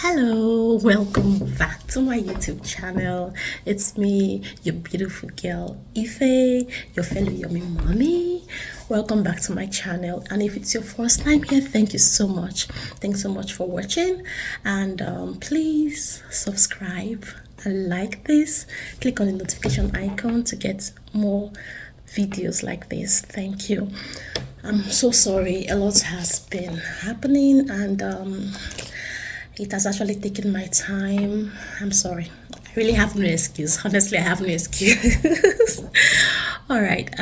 Hello, welcome back to my YouTube channel. It's me, your beautiful girl Ife, your fellow yummy mommy. Welcome back to my channel. And if it's your first time here, thank you so much. Thanks so much for watching. And please subscribe and like this. Click on the notification icon to get more videos like this. Thank you. I'm so sorry, a lot has been happening and it has actually taken my time. I'm sorry. I really have no excuse. Honestly, I have no excuse. All right.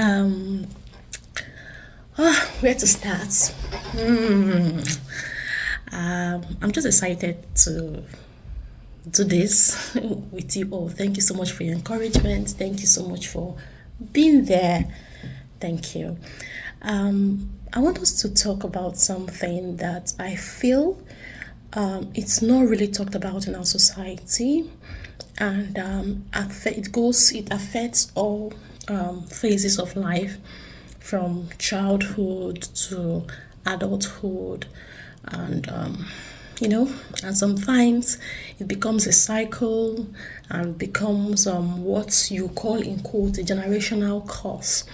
Where to start? I'm just excited to do this with you all. Thank you so much for your encouragement. Thank you so much for being there. Thank you. I want us to talk about something that I feel it's not really talked about in our society, and it affects all phases of life, from childhood to adulthood, and and sometimes it becomes a cycle and becomes what you call in quote a generational curse.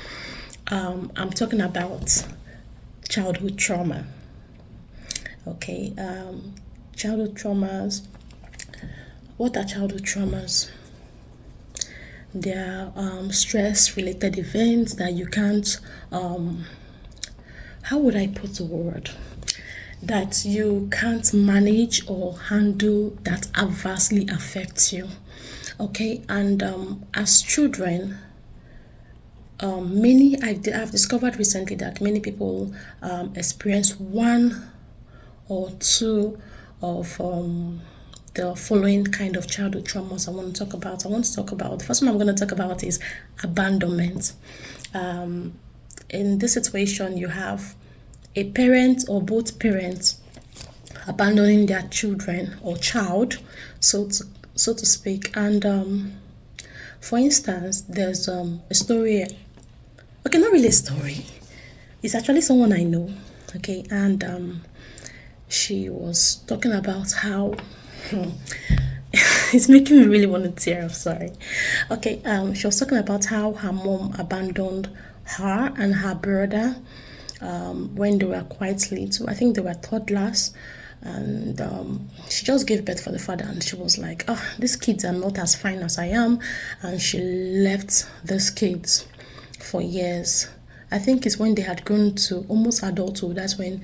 I'm talking about childhood trauma. Okay. Childhood traumas. What are childhood traumas? They are stress-related events that you can't, how would I put the word? That you can't manage or handle, that adversely affects you. Okay, and as children, I've discovered recently that many people experience one or two of the following kind of childhood traumas I want to talk about. The first one I'm going to talk about is abandonment. In this situation, you have a parent or both parents abandoning their children or child, so to speak. And for instance, there's a story. Okay, not really a story. It's actually someone I know. Okay, and she was talking about how it's making me really want to tear up. Sorry. Okay, she was talking about how her mom abandoned her and her brother when they were quite little. I think they were toddlers, and she just gave birth for the father, and she was like, "Oh, these kids are not as fine as I am," and she left these kids for years. I think it's when they had grown to almost adulthood. That's when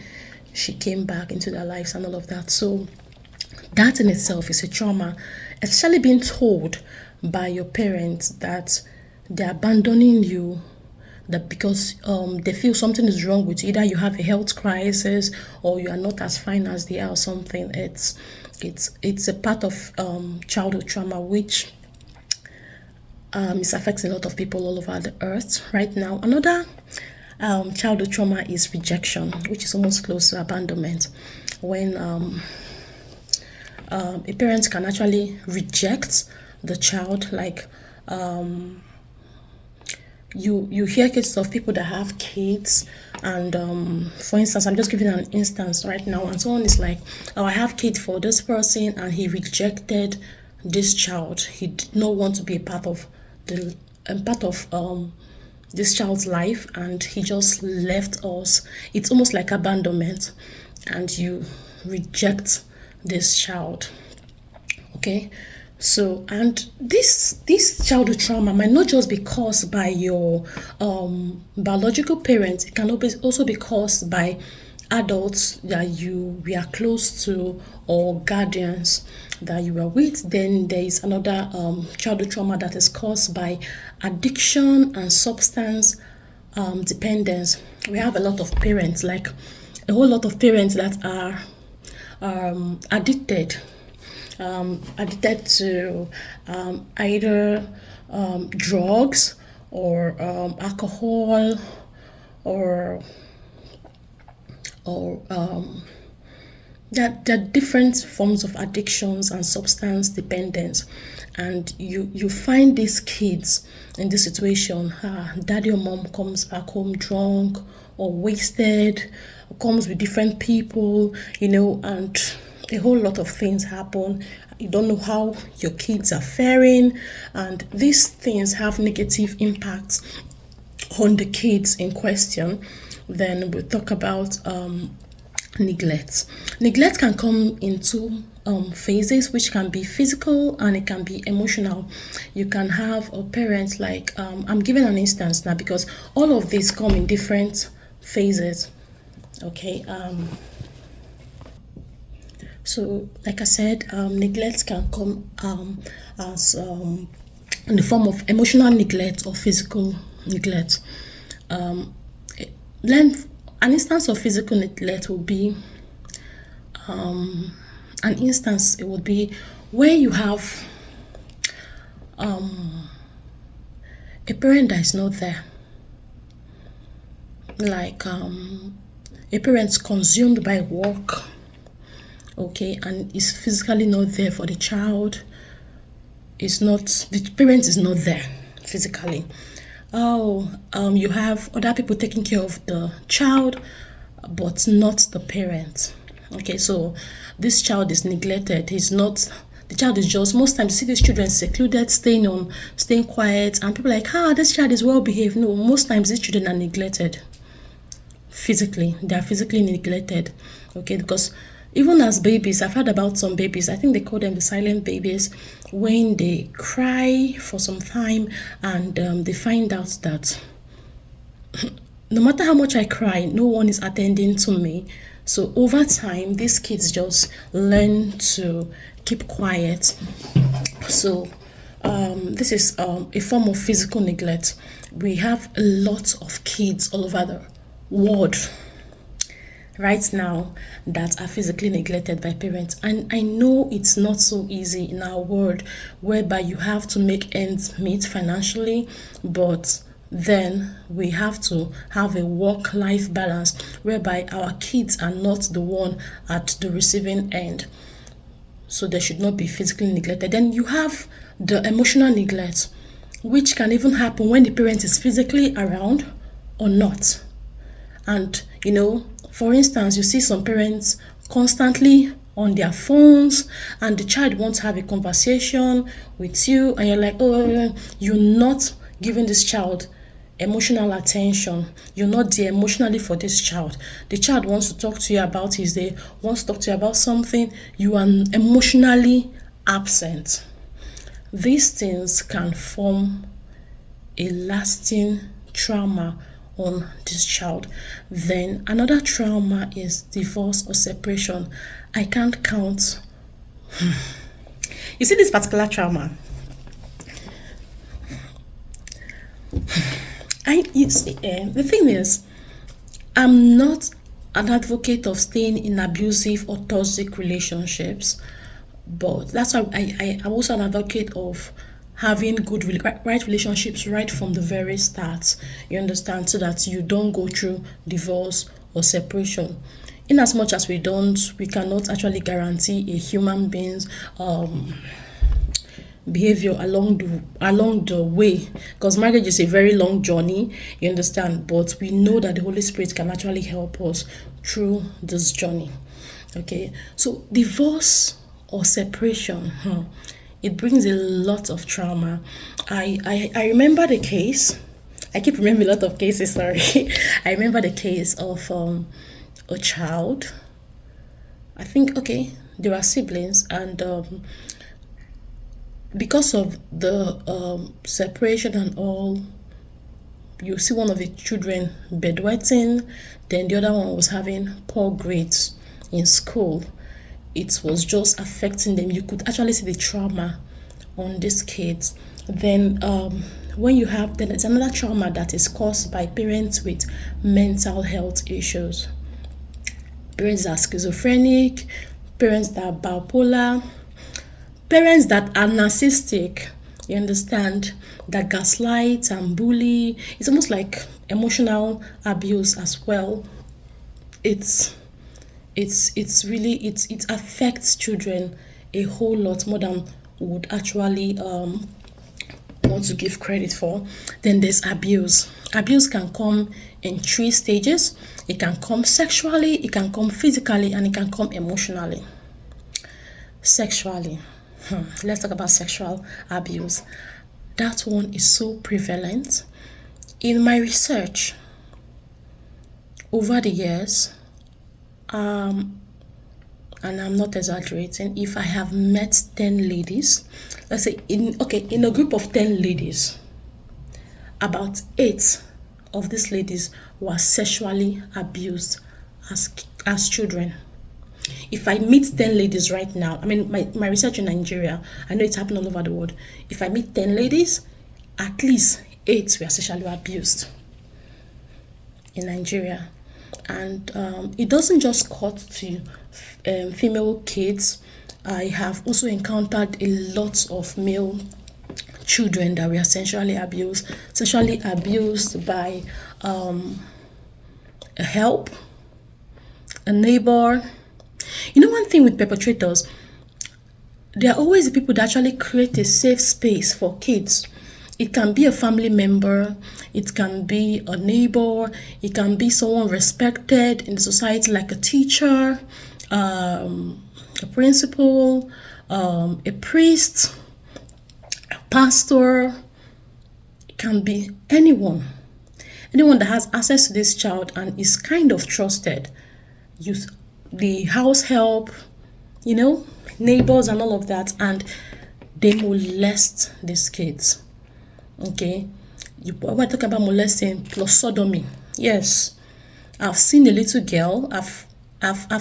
she came back into their lives and all of that. So that in itself is a trauma, especially being told by your parents that they're abandoning you, that because they feel something is wrong with you. Either you have a health crisis or you are not as fine as they are or something. It's a part of childhood trauma, which is affecting a lot of people all over the earth right now. Another childhood trauma is rejection, which is almost close to abandonment, when a parent can actually reject the child. Like you hear cases of people that have kids, and for instance, I'm just giving an instance right now, and someone is like, "Oh, I have kids for this person, and he rejected this child. He did not want to be a part of this child's life, and he just left us." It's almost like abandonment, and you reject this child. Okay, so, and this childhood trauma might not just be caused by your biological parents. It can also be caused by adults that we are close to, or guardians that you were with. Then there is another childhood trauma that is caused by addiction and substance dependence. We have a lot of parents, like a whole lot of parents that are addicted to either drugs or alcohol, or there are different forms of addictions and substance dependence. And you find these kids in this situation. Daddy or mom comes back home drunk or wasted, comes with different people, and a whole lot of things happen. You don't know how your kids are faring, and these things have negative impacts on the kids in question. Then we'll talk about neglect. Neglect can come into phases, which can be physical and it can be emotional. You can have a parent like I'm giving an instance now because all of these come in different phases. Okay. So, like I said, neglect can come as in the form of emotional neglect or physical neglect. Then, an instance of physical neglect will be an instance. It would be where you have a parent that is not there, like a parent consumed by work, okay, and is physically not there for the child. Is not the parent is not there physically. You have other people taking care of the child, but not the parent. Okay, so this child is neglected. The child is just, most times you see these children secluded, staying quiet, and people are like, this child is well behaved. No, most times these children are neglected physically. They are physically neglected. Okay, because even as babies, I've heard about some babies, I think they call them the silent babies, when they cry for some time and they find out that no matter how much I cry, no one is attending to me. So over time, these kids just learn to keep quiet. So this is a form of physical neglect. We have a lot of kids all over the world right now that are physically neglected by parents, and I know it's not so easy in our world whereby you have to make ends meet financially, but then we have to have a work-life balance whereby our kids are not the one at the receiving end, so they should not be physically neglected. Then you have the emotional neglect, which can even happen when the parent is physically around or not. And for instance, you see some parents constantly on their phones and the child wants to have a conversation with you and you're like, you're not giving this child emotional attention. You're not there emotionally for this child. The child wants to talk to you about his day, wants to talk to you about something. You are emotionally absent. These things can form a lasting trauma on this child. Then another trauma is divorce or separation. I can't count. You see this particular trauma, the thing is, I'm not an advocate of staying in abusive or toxic relationships, but that's why I'm also an advocate of having good right relationships right from the very start, you understand, so that you don't go through divorce or separation. In as much as we cannot actually guarantee a human being's behavior along the way, because marriage is a very long journey, you understand, but we know that the Holy Spirit can actually help us through this journey. Okay, so divorce or separation, it brings a lot of trauma. I remember the case. I keep remembering a lot of cases, sorry. I remember the case of a child. I think, they were siblings, and because of the separation and all, you see one of the children bedwetting, then the other one was having poor grades in school. It was just affecting them. You could actually see the trauma on these kids. Then there's another trauma that is caused by parents with mental health issues. Parents that are schizophrenic, parents that are bipolar, parents that are narcissistic, you understand, that gaslight and bully. It's almost like emotional abuse as well. It affects children a whole lot more than would actually want to give credit for. Then there's abuse. Abuse can come in 3 stages. It can come sexually, it can come physically, and it can come emotionally. Sexually, let's talk about sexual abuse. That one is so prevalent. In my research over the years, and I'm not exaggerating, if I have met 10 ladies, let's say in a group of 10 ladies, about 8 of these ladies were sexually abused as children. If I meet 10 ladies right now, I mean, my research in Nigeria, I know it's happening all over the world. If I meet 10 ladies, at least 8 were sexually abused in Nigeria. And it doesn't just cut to female kids. I have also encountered a lot of male children that were sexually abused by a help, a neighbor. You know, one thing with perpetrators, there are always the people that actually create a safe space for kids. It can be a family member, it can be a neighbor, it can be someone respected in the society like a teacher, a principal, a priest, a pastor. It can be anyone that has access to this child and is kind of trusted. The house help, neighbors and all of that, and they molest these kids. Okay, we're talking about molesting plus sodomy. Yes, I've seen a little girl. I've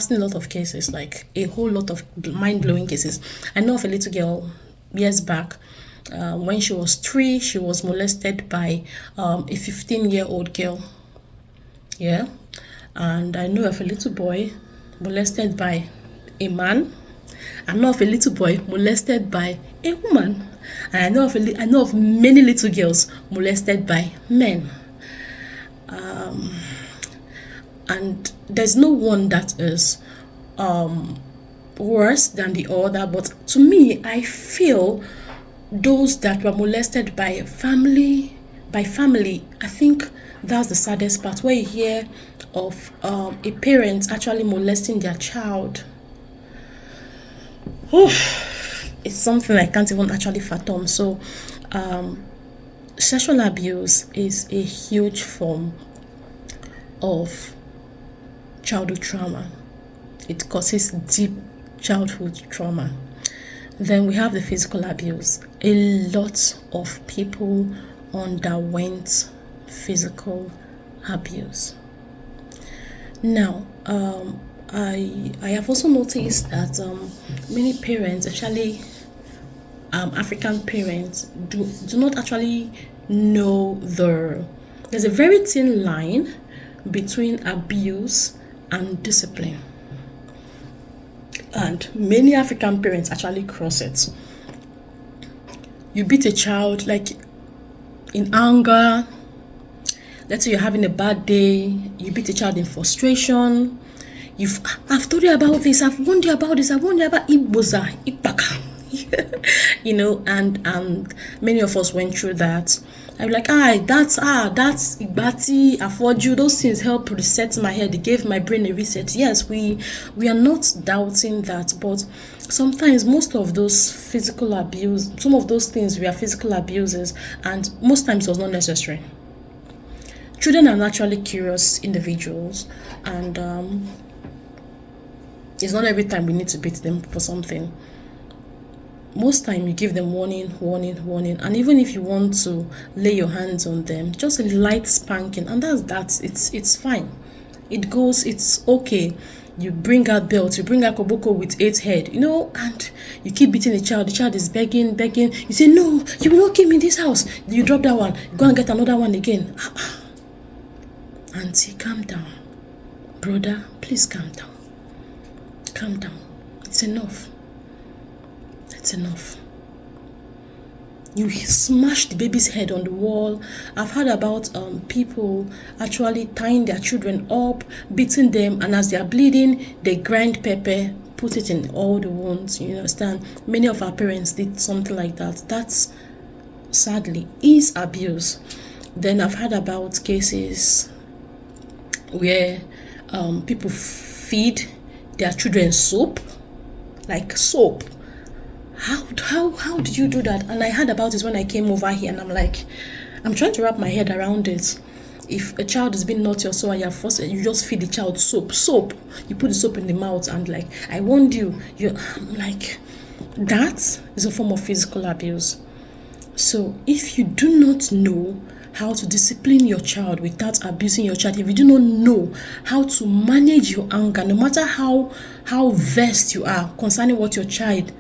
seen a lot of cases, like a whole lot of mind-blowing cases. I know of a little girl years back. When she was 3, she was molested by a 15-year-old girl. Yeah, and I know of a little boy molested by a man. I know of a little boy molested by a woman. And I know of many little girls molested by men. And there's no one that is worse than the other. But to me, I feel those that were molested by family, I think that's the saddest part, where you hear of a parent actually molesting their child. It's something I can't even actually fathom. So sexual abuse is a huge form of childhood trauma. It causes deep childhood trauma. Then we have the physical abuse. A lot of people underwent physical abuse. Now, I have also noticed that many parents, especially African parents, do not actually know there's a very thin line between abuse and discipline. And many African parents actually cross it. You beat a child like in anger. Let's say you're having a bad day, you beat a child in frustration. I've told you about this, I've warned you about this, I've warned you about Iboza, Ipaka. And many of us went through that. I'm like, that's Ibati, Afoju, those things help reset my head. It gave my brain a reset. Yes, we are not doubting that, but sometimes most of those physical abuse, some of those things were physical abuses, and most times it was not necessary. Children are naturally curious individuals, and it's not every time we need to beat them for something. Most time you give them warning, and even if you want to lay your hands on them, just a light spanking, and that's it's fine. It goes, it's okay. You bring out belt, you bring out koboko with 8 head, and you keep beating the child is begging. You say, no, you will not keep me in this house. You drop that one, go and get another one again. Auntie, calm down. Brother, please calm down. Calm down. It's enough. It's enough. You smash the baby's head on the wall. I've heard about people actually tying their children up, beating them, and as they are bleeding, they grind pepper, put it in all the wounds. You understand? Many of our parents did something like that. That's sadly is abuse. Then I've heard about cases where people feed their children soap. like soap. How did you do that? And I heard about it when I came over here, and I'm like, I'm trying to wrap my head around it. If a child is being naughty or so, and you just feed the child soap. You put the soap in the mouth, and like, I warned you. I'm like, that is a form of physical abuse. So if you do not know how to discipline your child without abusing your child, if you do not know how to manage your anger, no matter how vexed you are concerning what your child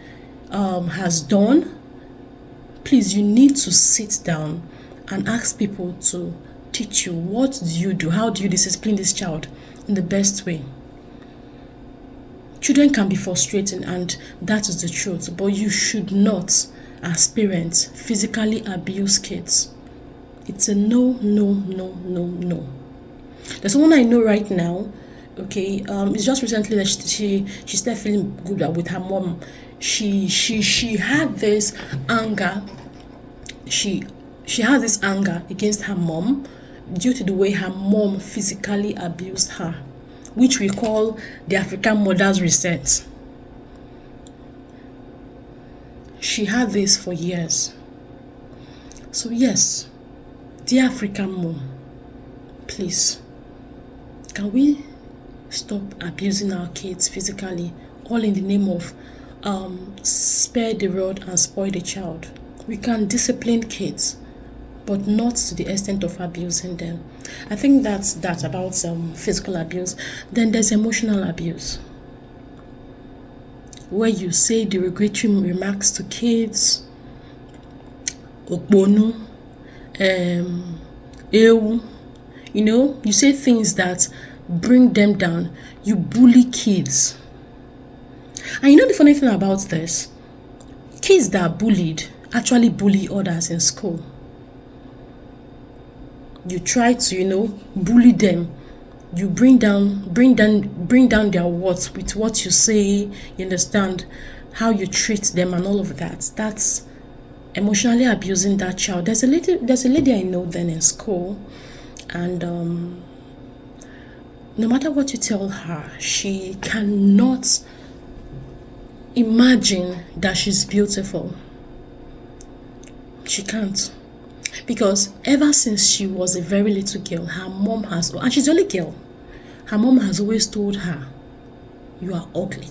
has done, please, you need to sit down and ask people to teach you, what do you do? How do you discipline this child in the best way? Children can be frustrating, and that is the truth, but you should not, as parents, physically abuse kids. It's a no. There's someone I know right now, okay, it's just recently that she started feeling good with her mom. She had this anger. She had this anger against her mom due to the way her mom physically abused her, which we call the African mother's reset. She had this for years. So yes, dear African mom, please, can we stop abusing our kids physically, all in the name of spare the rod and spoil the child? We can discipline kids, but not to the extent of abusing them. I think that's that about physical abuse. Then there's emotional abuse, where you say derogatory remarks to kids, okbonu, ewu, you say things that bring them down. You bully kids. And the funny thing about this, kids that are bullied actually bully others in school. You try to, bully them. You bring down their worth with what you say, you understand, how you treat them and all of that. That's emotionally abusing that child. There's a lady I know then in school, and no matter what you tell her, she cannot imagine that she's beautiful. She can't. Because ever since she was a very little girl, her mom has, and she's the only girl, her mom has always told her, you are ugly.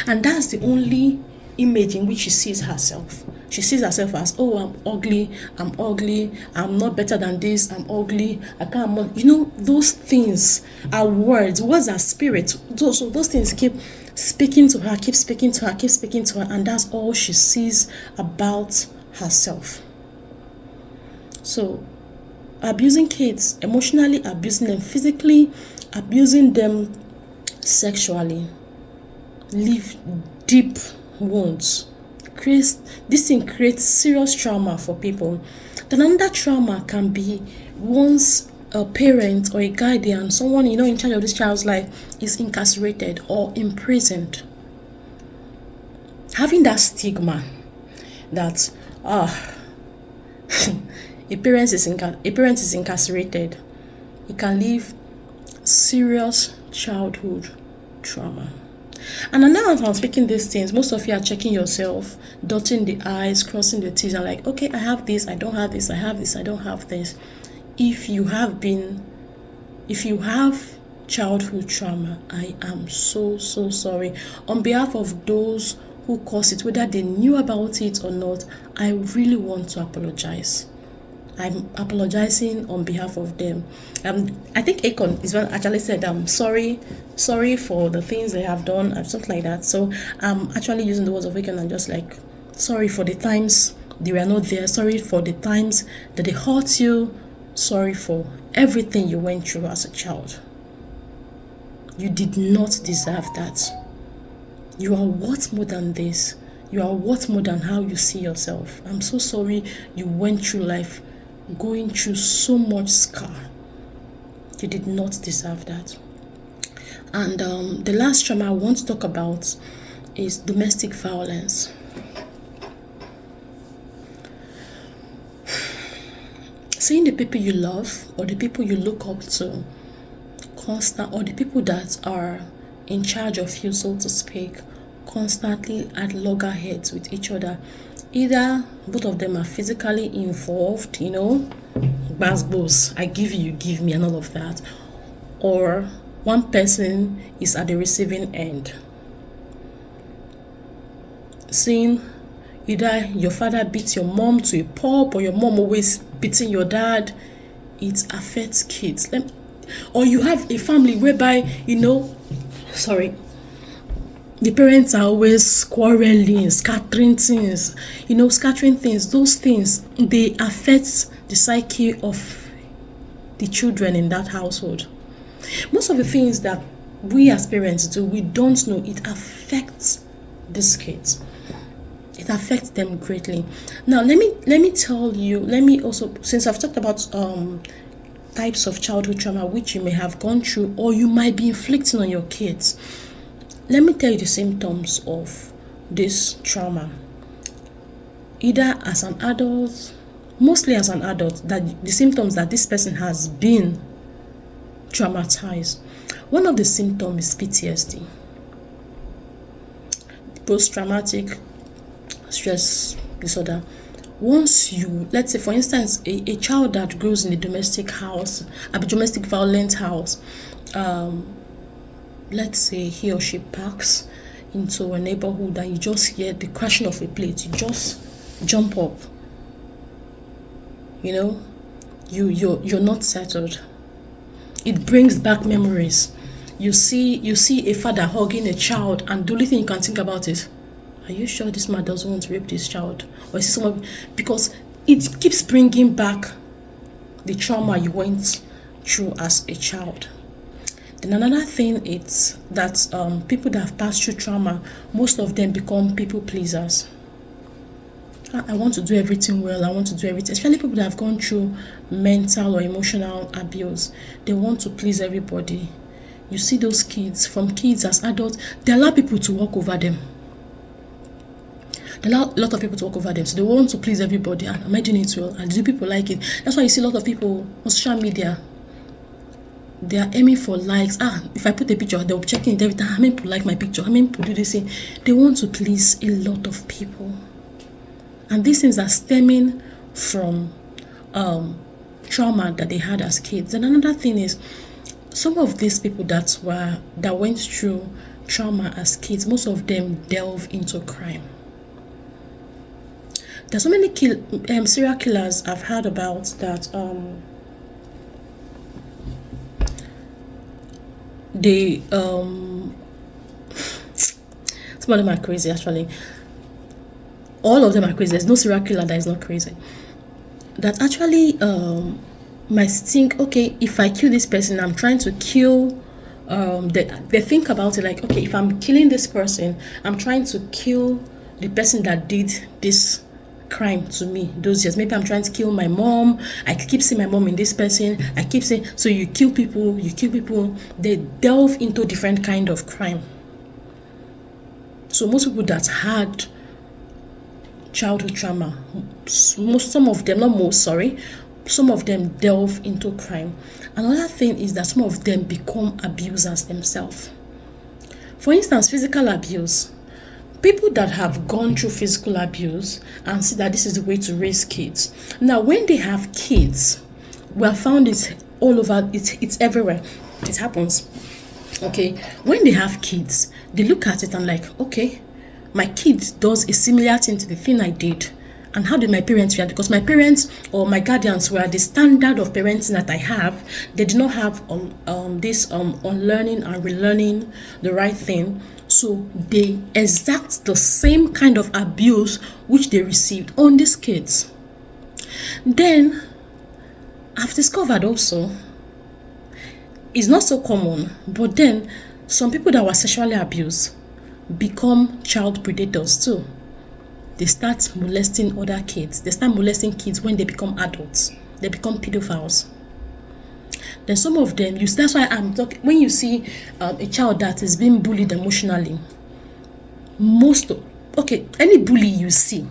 And that's the only image in which she sees herself. She sees herself as, oh, I'm ugly, I'm not better than this, I'm ugly, I can't, those things are words are spirit. So those things keep speaking to her, and that's all she sees about herself. So abusing kids, emotionally abusing them, physically abusing them, sexually, leave deep wounds. This thing creates serious trauma for people. Then another trauma can be once a parent or a guardian, someone in charge of this child's life, is incarcerated or imprisoned. Having that stigma that a parent is incarcerated, it can leave serious childhood trauma. And now as I'm speaking these things, most of you are checking yourself, dotting the I's, crossing the T's, and like, okay, I have this, I don't have this, I have this, I don't have this. If you have childhood trauma, I am so sorry. On behalf of those who caused it, whether they knew about it or not, I really want to apologize. I'm apologizing on behalf of them. I think Akon is one actually said, sorry for the things they have done, and something like that. So I'm actually using the words of Akon and just like, sorry for the times they were not there. Sorry for the times that they hurt you. Sorry for everything you went through as a child. You did not deserve that. You are worth more than this. You are worth more than how you see yourself. I'm so sorry you went through life going through so much scar. You did not deserve that. And the last trauma I want to talk about is domestic violence. Seeing the people you love or the people you look up to constant, or the people that are in charge of you, so to speak, constantly at loggerheads with each other. Either both of them are physically involved, basbos, I give you, you give me, and all of that, or one person is at the receiving end. Seeing either your father beats your mom to a pulp, or your mom always beating your dad, it affects kids. Or you have a family whereby, the parents are always quarreling, scattering things. Those things, they affect the psyche of the children in that household. Most of the things that we as parents do, we don't know, it affects these kids. It affects them greatly. Now, let me tell you, since I've talked about types of childhood trauma which you may have gone through or you might be inflicting on your kids, let me tell you the symptoms of this trauma. Either as an adult, mostly as an adult, that the symptoms that this person has been traumatized. One of the symptoms is PTSD, post-traumatic stress disorder. Once let's say for instance, a child that grows in a domestic violent house, let's say he or she parks into a neighborhood and you just hear the crashing of a plate, you just jump up. You're not settled. It brings back memories. You see a father hugging a child, and the only thing you can think about is, are you sure this man doesn't want to rape this child? Or is it someone? Because it keeps bringing back the trauma you went through as a child. Then another thing is that people that have passed through trauma, most of them become people pleasers. I want to do everything well. I want to do everything. Especially people that have gone through mental or emotional abuse. They want to please everybody. You see those kids, from kids as adults, they allow people to walk over them. They allow a lot of people to walk over them. So they want to please everybody. Am I doing it well? And do people like it? That's why you see a lot of people on social media. They are aiming for likes. If I put a picture, they'll be checking it every time. How many people like my picture? How many people do this thing? They want to please a lot of people. And these things are stemming from trauma that they had as kids. And another thing is, some of these people that went through trauma as kids, most of them delve into crime. There's so many serial killers I've heard about that some of them are crazy actually. All of them are crazy. There's no serial killer that is not crazy. That actually might think, okay, if I kill this person, I'm trying to kill. They think about it like, okay, if I'm killing this person, I'm trying to kill the person that did this crime to me those years. Maybe I'm trying to kill my mom. I keep seeing my mom in this person. I keep saying, so you kill people. They delve into different kind of crime. So most people that had childhood trauma, some of them delve into crime. Another thing is that some of them become abusers themselves. For instance, physical abuse. People that have gone through physical abuse and see that this is the way to raise kids. Now, when they have kids, we have found it all over. It's everywhere. It happens. Okay, when they have kids, they look at it and like, okay, my kid does a similar thing to the thing I did. And how did my parents react? Because my parents or my guardians were the standard of parenting that I have. They did not have this unlearning and relearning the right thing. So they exact the same kind of abuse which they received on these kids. Then I've discovered also, it's not so common, but then some people that were sexually abused become child predators too. They start molesting other kids. They start molesting kids when they become adults. They become pedophiles. Then some of them, that's why I'm talking, when you see a child that is being bullied emotionally, any bully you see,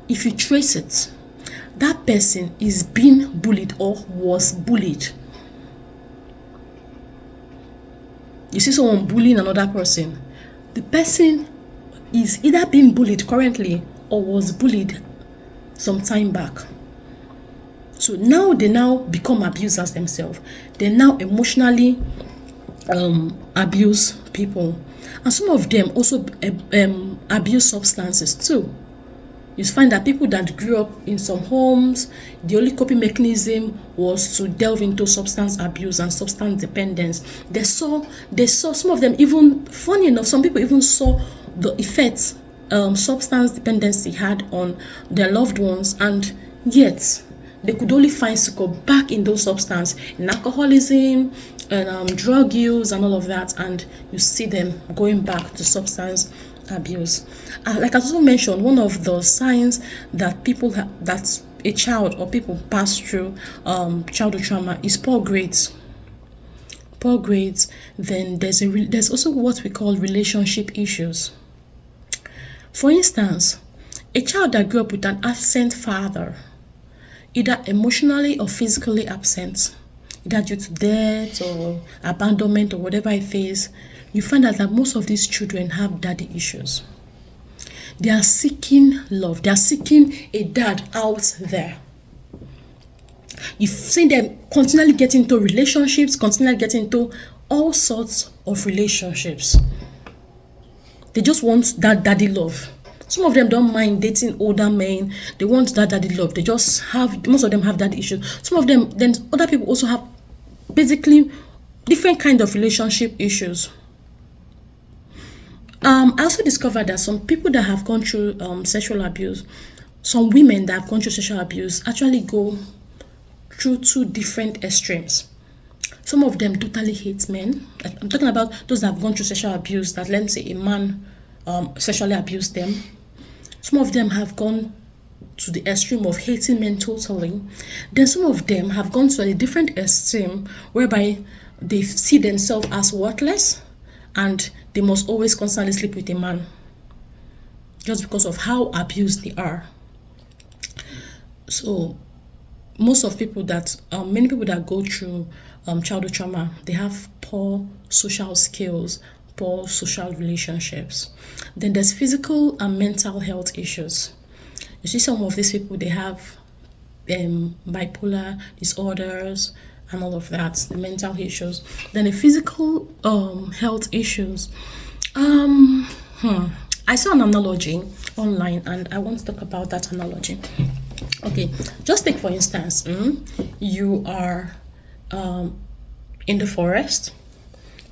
if you trace it, that person is being bullied or was bullied. You see someone bullying another person. The person is either being bullied currently or was bullied some time back. So now they now become abusers themselves. They now emotionally abuse people. And some of them also abuse substances too. You find that people that grew up in some homes, the only coping mechanism was to delve into substance abuse and substance dependence. They saw some of them, even funny enough, some people even saw the effects substance dependency had on their loved ones, and yet they could only find succor back in those substances, in alcoholism and drug use and all of that, and you see them going back to substance abuse. Like I also mentioned, one of the signs that that a child or people pass through childhood trauma is poor grades. Poor grades. Then there's also what we call relationship issues. For instance, a child that grew up with an absent father, either emotionally or physically absent, either due to death or abandonment or whatever it is, you find out that most of these children have daddy issues. They are seeking love. They are seeking a dad out there. You've seen them continually get into relationships, continually get into all sorts of relationships. They just want that daddy love. Some of them don't mind dating older men. They want that daddy love. Most of them have daddy issues. Some of them, then other people also have basically different kind of relationship issues. I also discovered that some people that have gone through sexual abuse, some women that have gone through sexual abuse actually go through two different extremes. Some of them totally hate men. I'm talking about those that have gone through sexual abuse, that let's say a man sexually abused them. Some of them have gone to the extreme of hating men totally. Then some of them have gone to a different extreme whereby they see themselves as worthless and they must always constantly sleep with a man just because of how abused they are. So many people that go through childhood trauma, they have poor social skills, poor social relationships. Then there's physical and mental health issues. You see some of these people, they have bipolar disorders and all of that, the mental issues. Then the physical health issues. I saw an analogy online and I want to talk about that analogy. Okay, just take for instance, you are in the forest,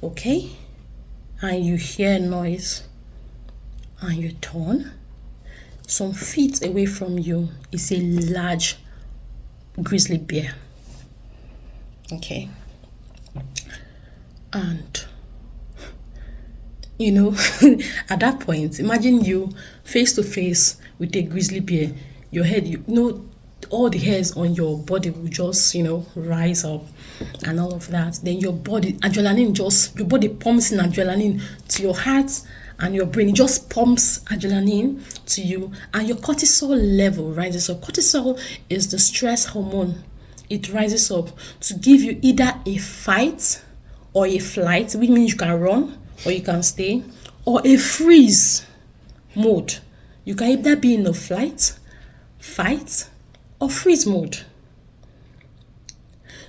okay, and you hear noise and you turn. Some feet away from you is a large grizzly bear. Okay. And at that point, imagine you face to face with a grizzly bear. Your head, all the hairs on your body will just, rise up and all of that. Then your body pumps in adrenaline to your heart and your brain. It just pumps adrenaline to you and your cortisol level rises up. Cortisol is the stress hormone. It rises up to give you either a fight or a flight, which means you can run or you can stay, or a freeze mode. You can either be in a flight, fight, or freeze mode.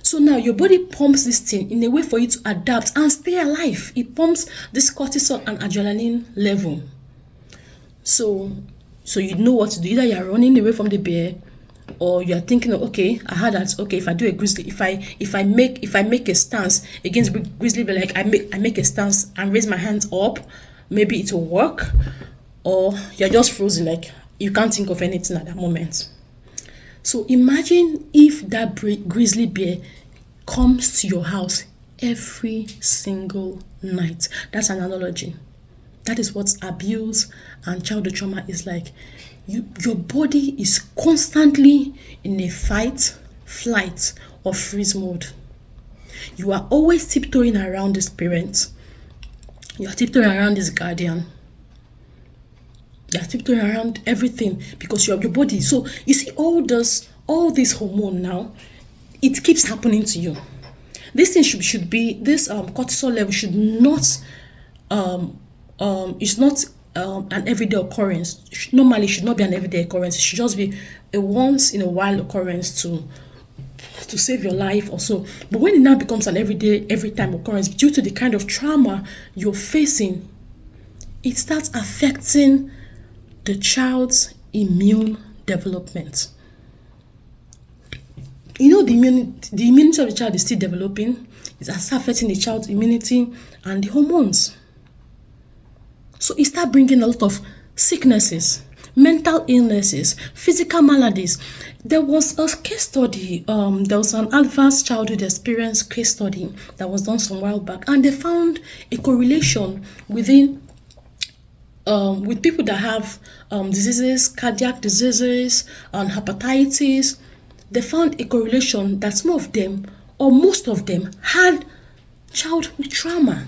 So now your body pumps this thing in a way for you to adapt and stay alive. It pumps this cortisol and adrenaline level. So you know what to do. Either you're running away from the bear, or you're thinking, okay, I heard that, okay, if I do a grizzly, if I make a stance against grizzly bear, like I make a stance and raise my hands up, maybe it will work. Or you're just frozen, like you can't think of anything at that moment. So imagine if that grizzly bear comes to your house every single night. That's an analogy. That is what abuse and childhood trauma is like. Your body is constantly in a fight, flight, or freeze mode. You are always tiptoeing around this parent. You are tiptoeing around this guardian. You are tiptoeing around everything because you have your body. So you see all this hormone now, it keeps happening to you. This thing should be, this cortisol level should not it's not an everyday occurrence. Normally, it should not be an everyday occurrence. It should just be a once in a while occurrence to save your life or so. But when it now becomes an every time occurrence due to the kind of trauma you're facing, it starts affecting the child's immune development. You know, the immunity of the child is still developing. It's affecting the child's immunity and the hormones. So it starts bringing a lot of sicknesses, mental illnesses, physical maladies. There was a case study, there was an advanced childhood experience case study that was done some while back, and they found a correlation with people that have diseases, cardiac diseases, and hepatitis. They found a correlation that some of them, or most of them, had childhood trauma.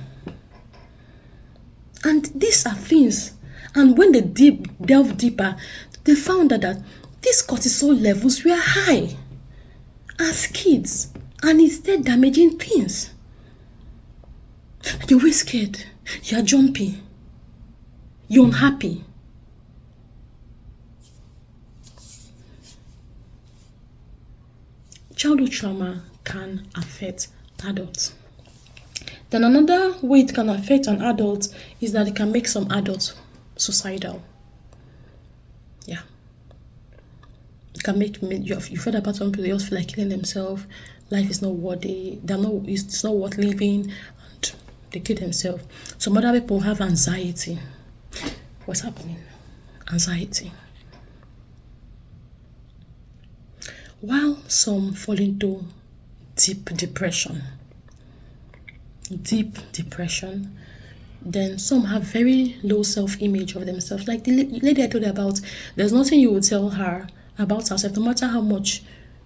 And these are things. And when they delve deeper, they found that these cortisol levels were high as kids, and instead damaging things. You're always scared. You're jumpy. You're unhappy. Childhood trauma can affect adults. Then another way it can affect an adult is that it can make some adults suicidal. Yeah. It can make you've heard about some people, they just feel like killing themselves. Life is not worthy. It's not worth living, and they kill themselves. Some other people have anxiety. What's happening? Anxiety. While some fall into deep depression, then some have very low self-image of themselves. Like the lady I told you about, there's nothing you would tell her about herself, no matter how much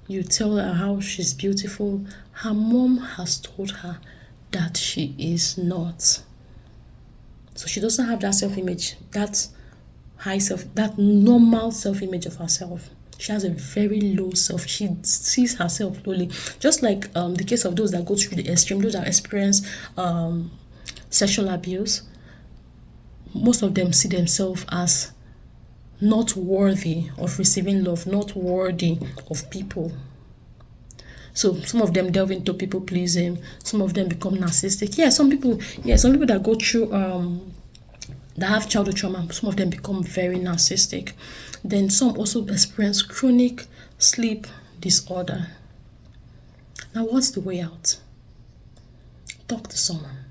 you tell her how she's beautiful. Her mom has told her that she is not. So she doesn't have that self-image, that normal self-image of herself. She has a very low self. She sees herself lowly. Just like the case of those that go through the extreme, those that experience sexual abuse. Most of them see themselves as not worthy of receiving love, not worthy of people. So some of them delve into people pleasing. Some of them become narcissistic. Some people that go through that have childhood trauma, some of them become very narcissistic. Then some also experience chronic sleep disorder. Now, what's the way out? Talk to someone.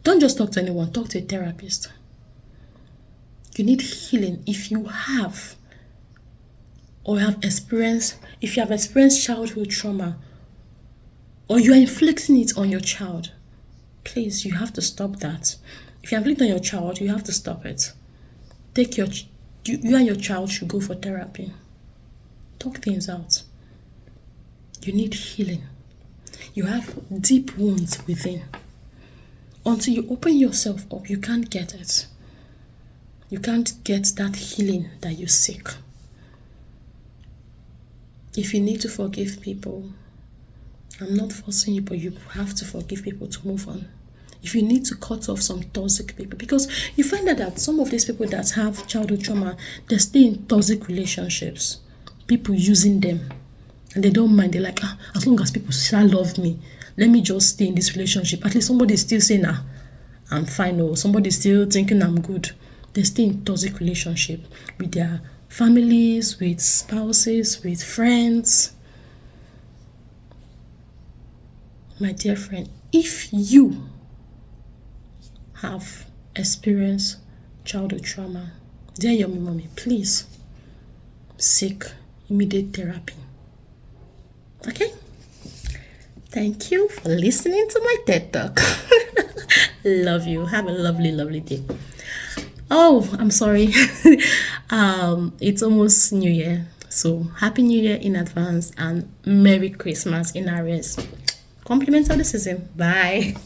Don't just talk to anyone, talk to a therapist. You need healing if you have experienced childhood trauma, or you are inflicting it on your child. Please, you have to stop that. If you're inflicting on your child, you have to stop it. You and your child should go for therapy. Talk things out. You need healing. You have deep wounds within. Until you open yourself up, you can't get it. You can't get that healing that you seek. If you need to forgive people, I'm not forcing you, but you have to forgive people to move on. If you need to cut off some toxic people, because you find that some of these people that have childhood trauma, they stay in toxic relationships, people using them, and they don't mind. They're like, as long as people still love me, let me just stay in this relationship. At least somebody's still saying, I'm fine, or somebody's still thinking I'm good. They stay in toxic relationship with their families, with spouses, with friends. My dear friend, if you have experienced childhood trauma, dear yummy mommy, please seek immediate therapy. Okay? Thank you for listening to my TED Talk. Love you. Have a lovely, lovely day. Oh, I'm sorry. It's almost New Year. So Happy New Year in advance and Merry Christmas in arrears. Compliments of the season. Bye.